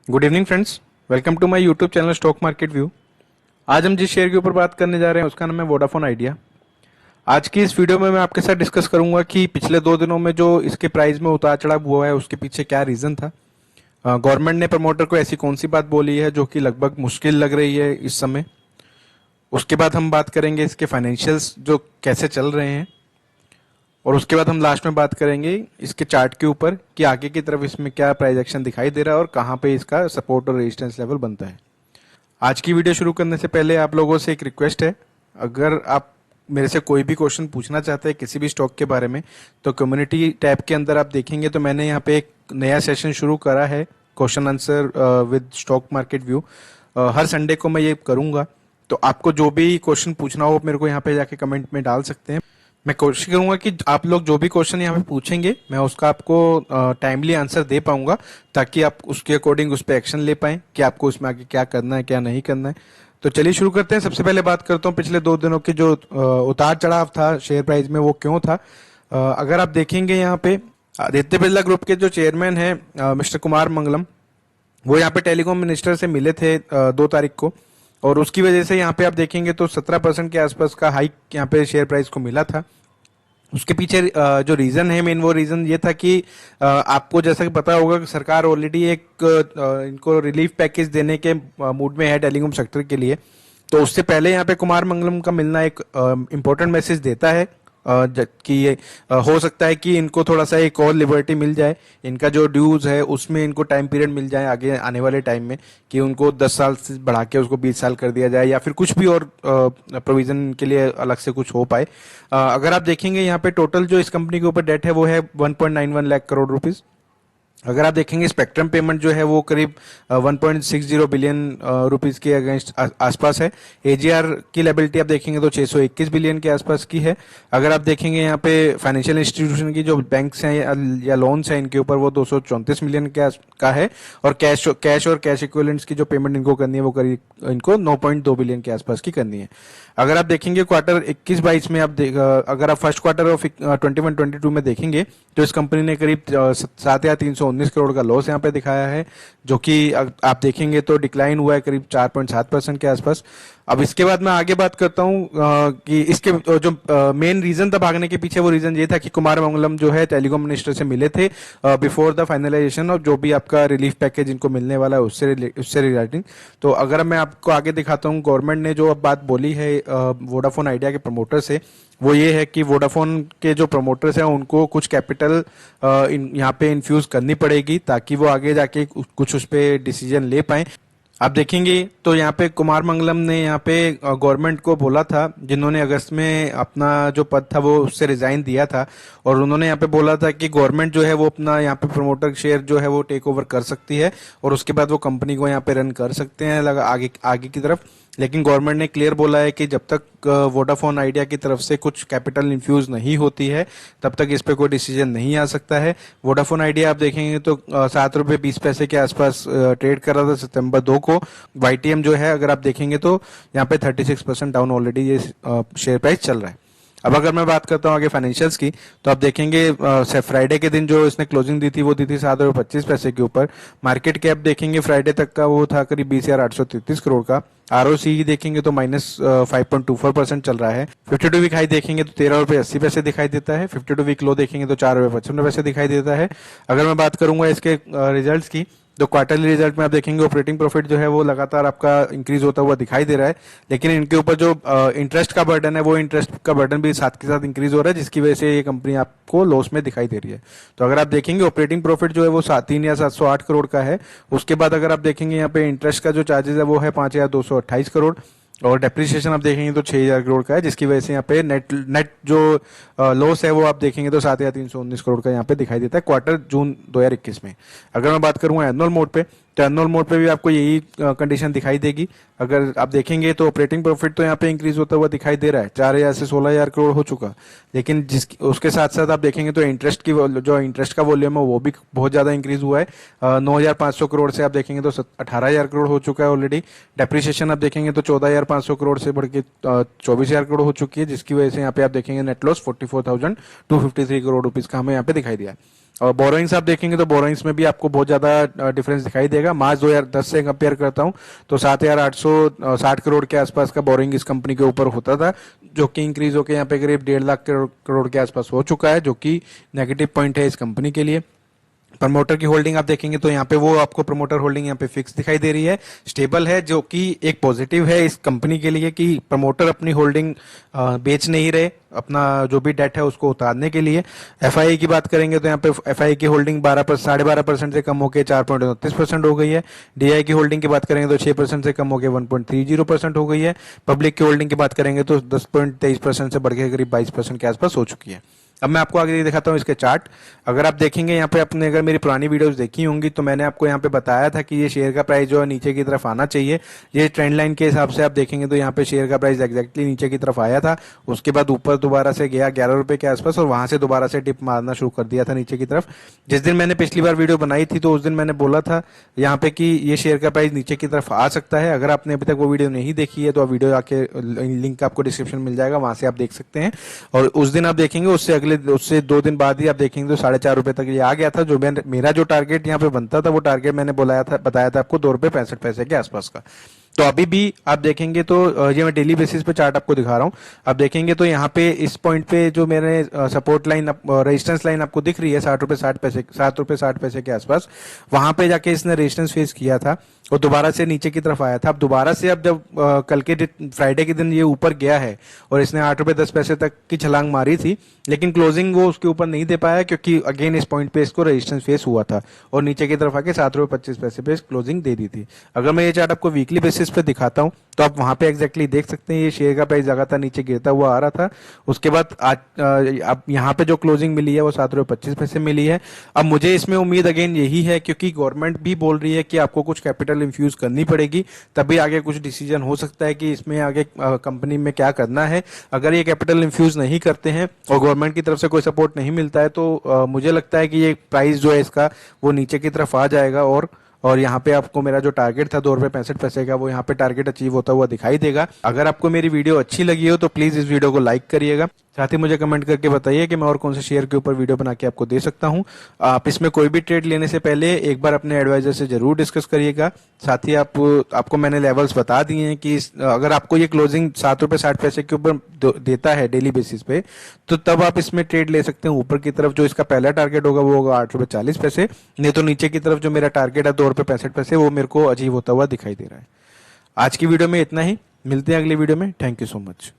Good evening friends. Welcome to my YouTube channel stock market view. आज हम जिस share के ऊपर बात करने जा रहे हैं उसका नाम है वोडाफोन आइडिया। आज की इस वीडियो में मैं आपके साथ डिस्कस करूंगा कि पिछले 2 दिनों में जो इसके प्राइस में उतार चढ़ाव हुआ है उसके पीछे क्या रीजन था। गवर्नमेंट ने प्रमोटर को ऐसी कौन सी बात बोली है जो कि लगभग मुश्किल लग रही है इस समय। उसके बाद हम बात करेंगे इसके फाइनेंशियल्स जो कैसे चल रहे हैं, और उसके बाद हम लास्ट में बात करेंगे इसके चार्ट के ऊपर कि आगे की तरफ इसमें क्या प्राइस एक्शन दिखाई दे रहा है और कहाँ पे इसका सपोर्ट और रेजिस्टेंस लेवल बनता है। आज की वीडियो शुरू करने से पहले आप लोगों से एक रिक्वेस्ट है, अगर आप मेरे से कोई भी क्वेश्चन पूछना चाहते हैं किसी भी स्टॉक के बारे में तो कम्युनिटी टैब के अंदर आप देखेंगे तो मैंने यहाँ पे एक नया सेशन शुरू करा है, question answer with stock market view. Her Sunday को मैं ये करूँगा, तो आपको जो भी क्वेश्चन पूछना हो मेरे को यहाँ पे जाके कमेंट में डाल सकते हैं। मैं कोशिश करूंगा कि आप लोग जो भी क्वेश्चन यहाँ पे पूछेंगे मैं उसका आपको टाइमली आंसर दे पाऊंगा, ताकि आप उसके अकॉर्डिंग उस पर एक्शन ले पाएं कि आपको उसमें आगे क्या करना है क्या नहीं करना है। तो चलिए शुरू करते हैं। सबसे पहले बात करता हूँ पिछले 2 दिनों के जो उतार चढ़ाव था शेयर प्राइस में वो क्यों था। अगर आप देखेंगे यहाँ पे आदित्य बिरला ग्रुप के जो चेयरमैन है मिस्टर कुमार मंगलम, वो यहाँ पे टेलीकॉम मिनिस्टर से मिले थे 2 तारीख को, और उसकी वजह से यहाँ पे आप देखेंगे तो 17% के आसपास का हाइक यहाँ पे शेयर प्राइस को मिला था। उसके पीछे जो रीजन है मेन, वो रीजन ये था कि आपको जैसा कि पता होगा कि सरकार ऑलरेडी एक इनको रिलीफ पैकेज देने के मूड में है टेलीकॉम सेक्टर के लिए। तो उससे पहले यहाँ पे कुमार मंगलम का मिलना एक इम्पोर्टेंट मैसेज देता है कि ये हो सकता है कि इनको थोड़ा सा एक और लिबर्टी मिल जाए, इनका जो ड्यूज है उसमें इनको टाइम पीरियड मिल जाए आगे आने वाले टाइम में, कि उनको 10 साल से बढ़ा के उसको 20 साल कर दिया जाए या फिर कुछ भी और प्रोविजन के लिए अलग से कुछ हो पाए। अगर आप देखेंगे यहाँ पे टोटल जो इस कंपनी के ऊपर डेट है वो है 1.91 लाख करोड़ रुपीज। अगर आप देखेंगे स्पेक्ट्रम पेमेंट जो है वो करीब 1.60 बिलियन रुपीस के अगेंस्ट आसपास है। एजीआर की लायबिलिटी आप देखेंगे तो 621 बिलियन के आसपास की है। अगर आप देखेंगे यहाँ पे फाइनेंशियल इंस्टीट्यूशन की जो बैंक्स हैं या लोन्स हैं इनके ऊपर वो 234 मिलियन का है, और कैश और कैश इक्विवेलेंट्स की जो पेमेंट इनको करनी है वो करीब इनको 9.2 बिलियन के आसपास की करनी है। अगर आप देखेंगे क्वार्टर 21-22 में अगर आप फर्स्ट क्वार्टर ऑफ 21-22 में देखेंगे तो इस कंपनी ने करीब 7,319 करोड़ का लॉस यहाँ पे दिखाया है, जो कि आप देखेंगे तो डिक्लाइन हुआ है करीब 4.7% के आसपास। अब इसके बाद मैं आगे बात करता हूँ कि इसके जो मेन रीजन था भागने के पीछे, वो रीजन ये था कि कुमार मंगलम जो है टेलीकॉम मिनिस्टर से मिले थे बिफोर द फाइनलाइजेशन ऑफ जो भी आपका रिलीफ पैकेज इनको मिलने वाला है उससे रिगार्डिंग। तो अगर मैं आपको आगे दिखाता हूँ, गवर्नमेंट ने जो अब बात बोली है वोडाफोन आइडिया के प्रमोटर से, वो ये है कि वोडाफोन के जो प्रमोटर्स हैं उनको कुछ कैपिटल यहाँ पे इन्फ्यूज करनी पड़ेगी ताकि वो आगे जाके कुछ उस पर डिसीजन ले पाए। आप देखेंगे तो यहाँ पे कुमार मंगलम ने यहाँ पे गवर्नमेंट को बोला था, जिन्होंने अगस्त में अपना जो पद था वो उससे रिजाइन दिया था, और उन्होंने यहाँ पे बोला था कि गवर्नमेंट जो है वो अपना यहाँ पे प्रमोटर शेयर जो है वो टेक ओवर कर सकती है और उसके बाद वो कंपनी को यहाँ पे रन कर सकते हैं आगे आगे की तरफ। लेकिन गवर्नमेंट ने क्लियर बोला है कि जब तक वोडाफोन आइडिया की तरफ से कुछ कैपिटल इन्फ्यूज नहीं होती है तब तक इस पे कोई डिसीजन नहीं आ सकता है। वोडाफोन आइडिया आप देखेंगे तो 7 रुपये 20 पैसे के आसपास ट्रेड कर रहा था सितंबर 2 को। वाईटीएम जो है अगर आप देखेंगे तो यहाँ पे 36% डाउन ऑलरेडी ये शेयर प्राइस चल रहा है। अब अगर मैं बात करता हूँ आगे फाइनेंशियल्स की, तो आप देखेंगे फ्राइडे के दिन जो इसने क्लोजिंग दी थी वो दी थी 7 रुपये 25 पैसे के ऊपर। मार्केट कैप देखेंगे फ्राइडे तक का वो था करीब 20,833 करोड़ का। आरओसी देखेंगे तो -5.24% चल रहा है। 52 वीक हाई देखेंगे तो 13 रुपये 80 पैसे दिखाई देता है। 52 वीक लो देखेंगे तो 4 रुपये 55 पैसे दिखाई देता है। अगर मैं बात करूंगा इसके रिजल्ट्स की, तो क्वार्टरली रिजल्ट में आप देखेंगे ऑपरेटिंग प्रॉफिट जो है वो लगातार आपका इंक्रीज होता हुआ दिखाई दे रहा है, लेकिन इनके ऊपर जो इंटरेस्ट का बर्डन है वो इंटरेस्ट का बर्डन भी साथ के साथ इंक्रीज हो रहा है, जिसकी वजह से ये कंपनी आपको लॉस में दिखाई दे रही है। तो अगर आप देखेंगे ऑपरेटिंग प्रॉफिट जो है वो 3 या 708 करोड़ का है। उसके बाद अगर आप देखेंगे यहाँ पे इंटरेस्ट का जो चार्जेस है वो है 5,228 करोड़, और डेप्रिसिएशन आप देखेंगे तो 6,000 करोड़ का है, जिसकी वजह से यहाँ पे नेट जो लॉस है वो आप देखेंगे तो 7,319 करोड़ का यहाँ पे दिखाई देता है क्वार्टर जून 2021 में। अगर मैं बात करूंगा एनुअल मोड पे, तो एनुअल मोड पे भी आपको यही कंडीशन दिखाई देगी। अगर आप देखेंगे तो ऑपरेटिंग प्रॉफिट तो यहाँ पे इंक्रीज होता हुआ दिखाई दे रहा है, 4,000 से 16,000 करोड़ हो चुका, लेकिन उसके साथ साथ आप देखेंगे तो इंटरेस्ट का वॉल्यूम है वो भी बहुत ज्यादा इंक्रीज हुआ है। 9,500 करोड़ से आप देखेंगे तो 18,000 करोड़ हो चुका है ऑलरेडी। डेप्रिसिएशन आप देखेंगे तो 14,500 करोड़ से बढ़ के 24,000 करोड़ हो चुकी है, जिसकी वजह से यहाँ पे आप देखेंगे नेट लॉस 44,253 करोड़ रुपीज का हमें यहाँ पे दिखाई दिया है। और बोरोइंग्स आप देखेंगे तो बोरोइंग्स में भी आपको बहुत ज़्यादा डिफरेंस दिखाई देगा। मार्च 2010 से कंपेयर करता हूँ तो 7,860 करोड़ के आसपास का बोरोइंग इस कंपनी के ऊपर होता था, जो कि इंक्रीज होकर यहाँ पे करीब 1.5 लाख करोड़ के आसपास हो चुका है, जो कि नेगेटिव पॉइंट है इस कंपनी के लिए। प्रमोटर की होल्डिंग आप देखेंगे तो यहाँ पे वो आपको प्रमोटर होल्डिंग यहाँ पे फिक्स दिखाई दे रही है, स्टेबल है, जो कि एक पॉजिटिव है इस कंपनी के लिए कि प्रमोटर अपनी होल्डिंग बेच नहीं रहे, अपना जो भी डेट है उसको उतारने के लिए। एफआईआई की बात करेंगे तो यहाँ पे एफआईआई की होल्डिंग 12.5% से कम होकर 4.29% हो गई है। डीआई की होल्डिंग की बात करेंगे तो 6% से कम होकर 1.30% हो गई है। पब्लिक की होल्डिंग की बात करेंगे तो 10.23% से बढ़ के करीब 22% के आसपास हो चुकी है। अब मैं आपको आगे दिखाता हूँ इसके चार्ट। अगर आप देखेंगे यहाँ पे, आपने अगर मेरी पुरानी वीडियोस देखी होंगी तो मैंने आपको यहाँ पे बताया था कि ये शेयर का प्राइस जो है नीचे की तरफ आना चाहिए। ये ट्रेंड लाइन के हिसाब से आप देखेंगे तो यहाँ पे शेयर का प्राइस एग्जैक्टली नीचे की तरफ आया था, उसके बाद ऊपर दोबारा से गया 11 रुपए के आसपास और वहां से दोबारा से टिप मारना शुरू कर दिया था नीचे की तरफ। जिस दिन मैंने पिछली बार वीडियो बनाई थी तो उस दिन मैंने बोला था यहाँ पे कि ये शेयर का प्राइस नीचे की तरफ आ सकता है। अगर आपने अभी तक वो वीडियो नहीं देखी है तो आप वीडियो आके, लिंक आपको डिस्क्रिप्शन मिल जाएगा, वहां से आप देख सकते हैं। और उस दिन आप देखेंगे उससे 2 दिन बाद ही आप देखेंगे तो 4.5 रुपए तक ये आ गया था। जो मेरा जो टारगेट यहाँ पे बनता था वो टारगेट मैंने बताया था आपको 2.65 रुपए के आसपास का। तो अभी भी आप देखेंगे तो ये मैं डेली बेसिस पे चार्ट आपको दिखा रहा हूँ। आप देखेंगे तो यहाँ पे इस पॉइंट पे जो मेरे सपोर्ट लाइन, रेजिस्टेंस लाइन आपको दिख रही है 7 रुपए 60 पैसे के आसपास, वहां पे जाके इसने रेजिस्टेंस फेस किया था और दोबारा से नीचे की तरफ आया था। अब दोबारा से, अब जब कल के फ्राइडे के दिन ये ऊपर गया है और इसने 8 रुपए 10 पैसे तक की छलांग मारी थी, लेकिन क्लोजिंग वो उसके ऊपर नहीं दे पाया क्योंकि अगेन इस पॉइंट पे इसको रेजिस्टेंस फेस हुआ था और नीचे की तरफ आके 7 रुपए 25 पैसे पे क्लोजिंग दे दी थी। अगर मैं ये चार्ट आपको वीकली बेसिस पे दिखाता हूं तो आप वहां पे एग्जैक्टली देख सकते हैं ये शेयर का प्राइस लगातार नीचे गिरता हुआ आ रहा था। उसके बाद आज अब यहाँ पे जो क्लोजिंग मिली है वो 7 रुपए 25 पैसे मिली है। अब मुझे इसमें उम्मीद अगेन यही है क्योंकि गवर्नमेंट भी बोल रही है कि आपको कुछ कैपिटल इन्फ्यूज करनी पड़ेगी, तभी आगे कुछ डिसीजन हो सकता है कि इसमें आगे कंपनी में क्या करना है। अगर ये कैपिटल इन्फ्यूज नहीं करते हैं और गवर्नमेंट की तरफ से कोई सपोर्ट नहीं मिलता है तो मुझे लगता है कि ये प्राइस जो है इसका वो नीचे की तरफ आ जाएगा और यहाँ पे आपको मेरा जो टारगेट था 2 रुपए 65 पैसे का, वो यहाँ पे टारगेट अचीव होता हुआ दिखाई देगा। अगर आपको मेरी वीडियो अच्छी लगी हो तो प्लीज इस वीडियो को लाइक करिएगा। साथ ही मुझे कमेंट करके बताइए कि मैं और कौन से शेयर के ऊपर वीडियो बना के आपको दे सकता हूं। आप इसमें कोई भी ट्रेड लेने से पहले एक बार अपने एडवाइजर से जरूर डिस्कस करिएगा। साथ ही आपको मैंने लेवल्स बता दिए हैं कि अगर आपको ये क्लोजिंग 7 रुपए 60 पैसे के ऊपर देता है डेली बेसिस पे तो तब आप इसमें ट्रेड ले सकते हैं। ऊपर की तरफ जो इसका पहला टारगेट होगा वो होगा 8 रुपए 40 पैसे, नहीं तो नीचे की तरफ जो मेरा टारगेट है 2 रुपए 65 पैसे, वो मेरे को अचीव होता हुआ दिखाई दे रहा है। आज की वीडियो में इतना ही, मिलते हैं अगली वीडियो में। Thank you so much.